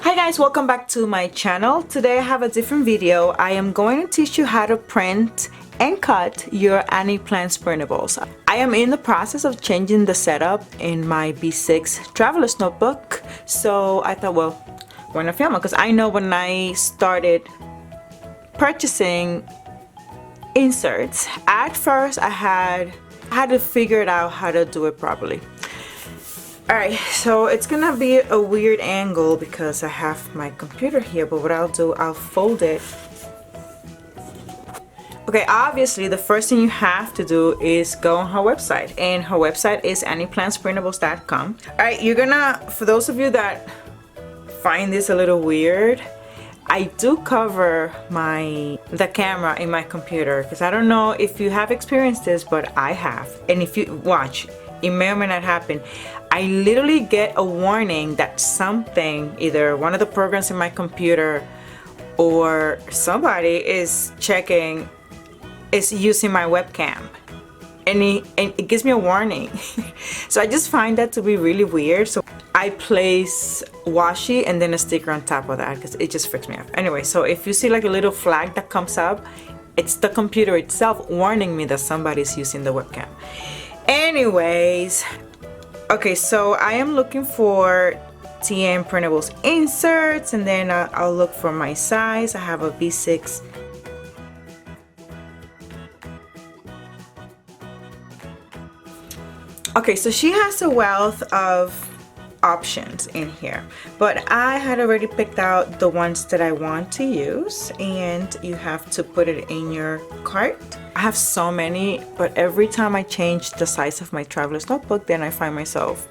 Hi guys, welcome back to my channel. Today I have a different video. I am going to teach you how to print and cut your AnniePlanPrintables. I am in the process of changing the setup in my B6 traveler's notebook, so I thought, well, why not film it? Because I know when I started purchasing inserts, at first I had to figure it out how to do it properly. Alright, so it's gonna be a weird angle because I have my computer here, but what I'll do, I'll fold it. Okay, obviously the first thing you have to do is go on her website, and her website is AnniePlanPrintables.com. Alright, you're gonna, for those of you that find this a little weird, I do cover the camera in my computer because I don't know if you have experienced this, but I have. And if you watch, it may or may not happen. I literally get a warning that something, either one of the programs in my computer or somebody is using my webcam. And it gives me a warning. So I just find that to be really weird. So I place washi and then a sticker on top of that because it just freaks me out. Anyway, so if you see like a little flag that comes up, it's the computer itself warning me that somebody's using the webcam. Anyways, okay, so I am looking for TN Printables inserts, and then I'll look for my size. I have a B6. Okay, so she has a wealth of options in here, but I had already picked out the ones that I want to use, and you have to put it in your cart. I have so many, but every time I change the size of my traveler's notebook, then I find myself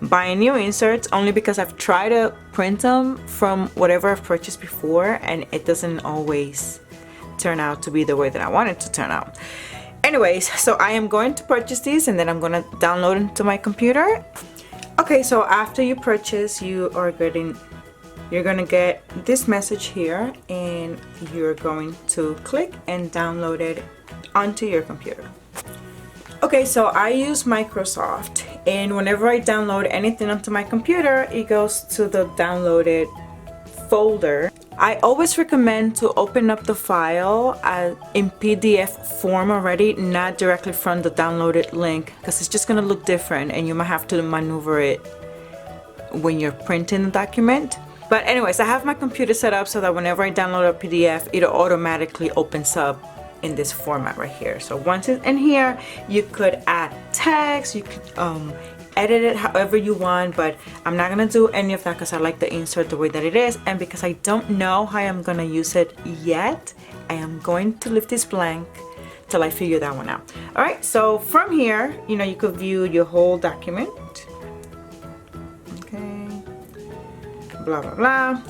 buying new inserts, only because I've tried to print them from whatever I've purchased before, and it doesn't always turn out to be the way that I want it to turn out. Anyways, so I am going to purchase these, and then I'm going to download them to my computer. Okay, so after you purchase, you're gonna get this message here, and you're going to click and download it onto your computer. Okay, so I use Microsoft, and whenever I download anything onto my computer, it goes to the downloaded folder. I always recommend to open up the file in PDF form already, not directly from the downloaded link, because it's just gonna look different and you might have to maneuver it when you're printing the document. But anyways, I have my computer set up so that whenever I download a PDF, it automatically opens up in this format right here. So once it's in here, you could add text, you could edit it however you want, but I'm not gonna do any of that because I like the insert the way that it is, and because I don't know how I'm gonna use it yet, I am going to leave this blank till I figure that one out. All right, so from here, you could view your whole document. Okay, blah blah blah,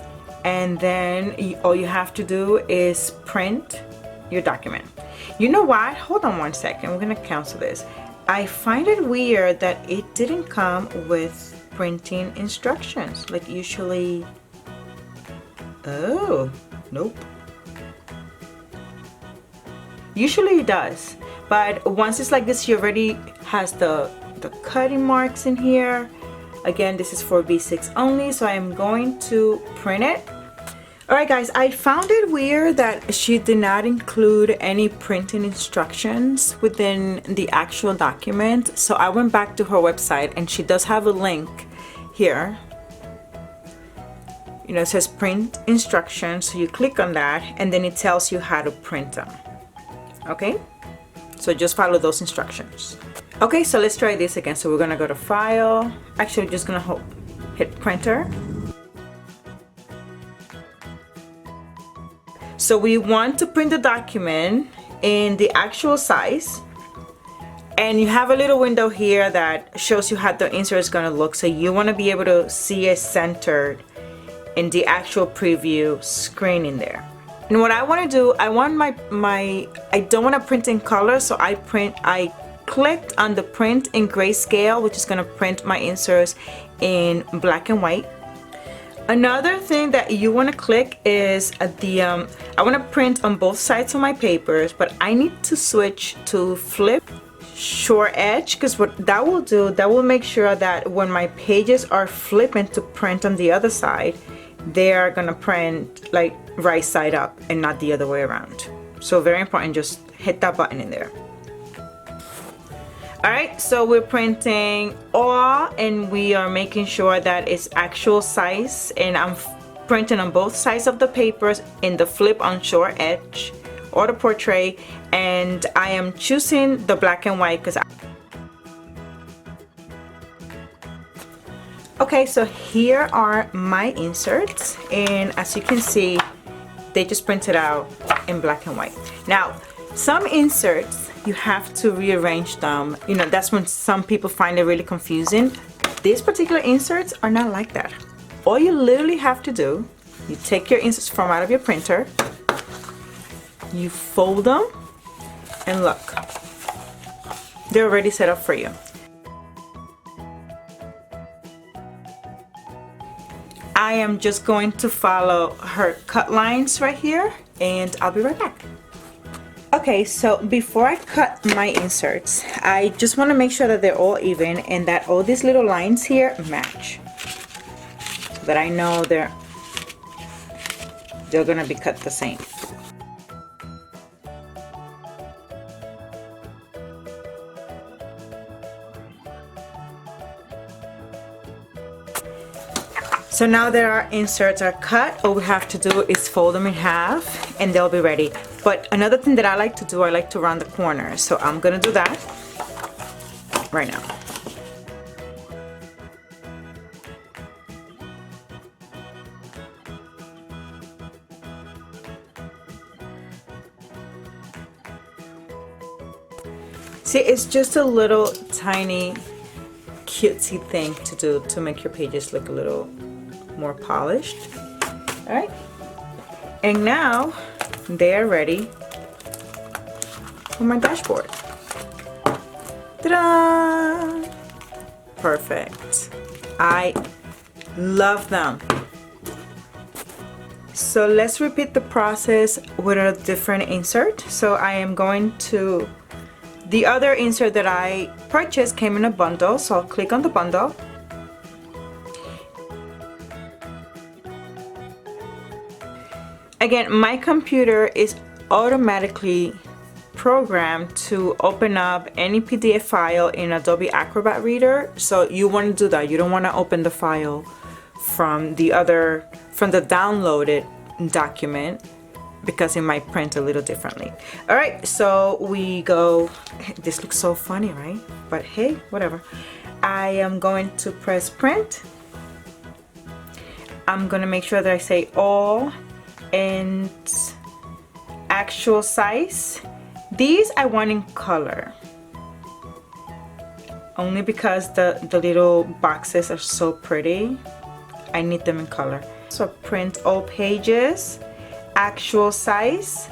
and then all you have to do is print your document. You know what? Hold on one second. We're gonna cancel this. I find it weird that it didn't come with printing instructions. Like usually, oh, nope. Usually it does, but once it's like this, she already has the cutting marks in here. Again, this is for B6 only, so I am going to print it. Alright guys, I found it weird that she did not include any printing instructions within the actual document. So I went back to her website, and she does have a link here. It says print instructions, so you click on that and then it tells you how to print them. Okay, so just follow those instructions. Okay, so let's try this again. So we're gonna go to File. Actually, just gonna hit Printer. So we want to print the document in the actual size, and you have a little window here that shows you how the insert is going to look. So you want to be able to see it centered in the actual preview screen in there. And what I want to do, I want I don't want to print in color, so I clicked on the print in grayscale, which is going to print my inserts in black and white. Another thing that you want to click is I want to print on both sides of my papers, but I need to switch to flip short edge, because what that will do, that will make sure that when my pages are flipping to print on the other side, they are gonna print like right side up and not the other way around. So very important, just hit that button in there. Alright, so we're printing all, and we are making sure that it's actual size, and I'm printing on both sides of the papers in the flip on short edge or the portrait, and I am choosing the black and white because okay, so here are my inserts, and as you can see, they just printed out in black and white. Now, some inserts, you have to rearrange them. You know, that's when some people find it really confusing. These particular inserts are not like that. All you literally have to do, you take your inserts from out of your printer, you fold them, and look, they're already set up for you. I am just going to follow her cut lines right here, and I'll be right back. Okay, so before I cut my inserts, I just want to make sure that they're all even and that all these little lines here match, so that I know they're gonna be cut the same. So now that our inserts are cut, all we have to do is fold them in half and they'll be ready. But another thing that I like to do, I like to round the corners. So I'm gonna do that right now. See, it's just a little tiny cutesy thing to do to make your pages look a little more polished. All right, and now they're ready for my dashboard. Ta-da! Perfect. I love them. So let's repeat the process with a different insert. So I am going to, the other insert that I purchased came in a bundle, so I'll click on the bundle. Again, my computer is automatically programmed to open up any PDF file in Adobe Acrobat Reader. So you want to do that. You don't want to open the file from the downloaded document, because it might print a little differently. All right, so we go, this looks so funny, right? But hey, whatever. I am going to press print. I'm gonna make sure that I say all and actual size. These I want in color, only because the little boxes are so pretty. I need them in color. So print all pages, actual size,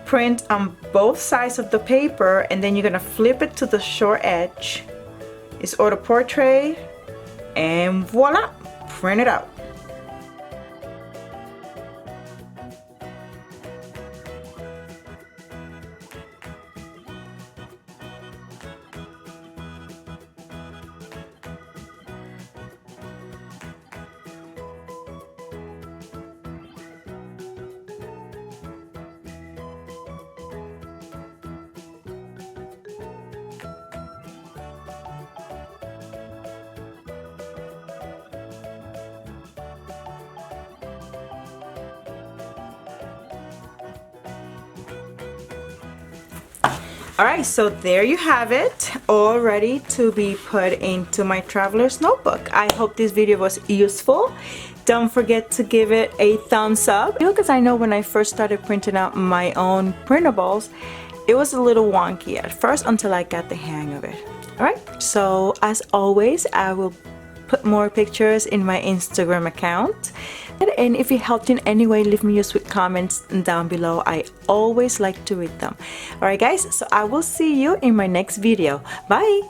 print on both sides of the paper, and then you're gonna flip it to the short edge. It's auto portrait, and voila, print it out. Alright, so there you have it, all ready to be put into my traveler's notebook. I hope this video was useful. Don't forget to give it a thumbs up, because I know when I first started printing out my own printables, it was a little wonky at first until I got the hang of it. Alright, so as always, I will put more pictures in my Instagram account. And if it helped in any way, leave me your sweet comments down below. I always like to read them. Alright guys, so I will see you in my next video. Bye!